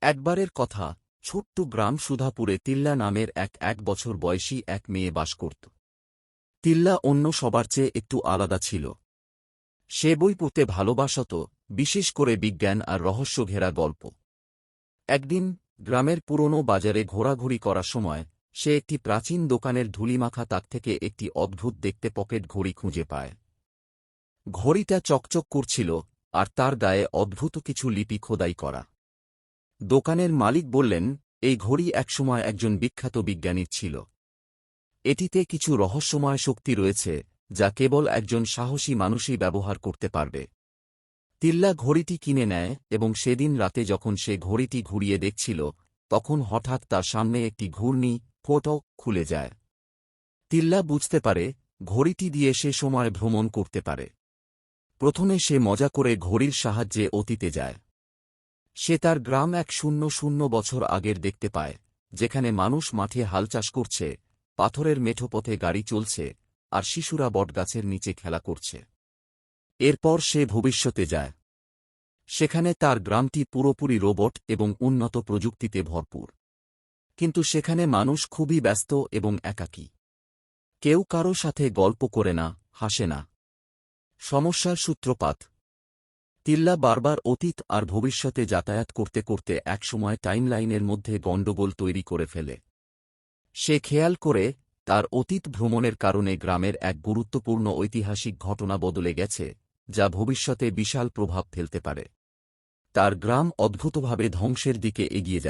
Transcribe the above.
একবারের কথা, ছোট্ট গ্রাম সুধাপুরে তিল্লা নামের এক বছর বয়সী এক মেয়ে বাস করত। তিল্লা অন্য সবার চেয়ে একটু আলাদা ছিল। সে বই পড়তে ভালোবাসত, বিশেষ করে বিজ্ঞান আর রহস্য ঘেরা গল্প। একদিন গ্রামের পুরনো বাজারে ঘোরাঘুরি করার সময় সে একটি প্রাচীন দোকানের ধূলিমাখা তাক থেকে একটি অদ্ভুত দেখতে পকেট ঘড়ি খুঁজে পায়। ঘড়িটা চকচক করছিল, আর তার গায়ে অদ্ভুত কিছু লিপি খোদাই করা। দোকানের মালিক বললেন, এই ঘড়ি একসময় একজন বিখ্যাত বিজ্ঞানীর ছিল। এটিতে কিছু রহস্যময় শক্তি রয়েছে, যা কেবল একজন সাহসী মানুষই ব্যবহার করতে পারবে। তিল্লা ঘড়িটি কিনে নেয় এবং সেদিন রাতে যখন সে ঘড়িটি ঘুরিয়ে দেখছিল, তখন হঠাৎ তার সামনে একটি ঘূর্ণি ফটক খুলে যায়। তিল্লা বুঝতে পারে ঘড়িটি দিয়ে সে সময় ভ্রমণ করতে পারে। প্রথমে সে মজা করে ঘড়ির সাহায্যে অতীতে যায়। সে তার গ্রাম ১০০ বছর আগের দেখতে পায়, যেখানে মানুষ মাঠে হাল চাষ করছে, পাথরের মেঠো পথে গাড়ি চলছে, আর শিশুরা বটগাছের নিচে খেলা করছে। এরপর সে ভবিষ্যতে যায়। সেখানে তার গ্রামটি পুরোপুরি রোবট এবং উন্নত প্রযুক্তিতে ভরপুর। কিন্তু সেখানে মানুষ খুবই ব্যস্ত এবং একাকী। কেউ কারো সাথে গল্প করে না, হাসে না। সমস্যার সূত্রপাত। তিল্লা বারবার অতীত আর ভবিষ্যতে যাতায়াত করতে করতে একসময় টাইমলাইনের মধ্যে গণ্ডগোল তৈরি করে ফেলে। সে খেয়াল করে তার অতীত ভ্রমণের কারণে গ্রামের এক গুরুত্বপূর্ণ ঐতিহাসিক ঘটনা বদলে গেছে, যা ভবিষ্যতে বিশাল প্রভাব ফেলতে পারে। তার গ্রাম অদ্ভুতভাবে ধ্বংসের দিকে এগিয়ে যাচ্ছে।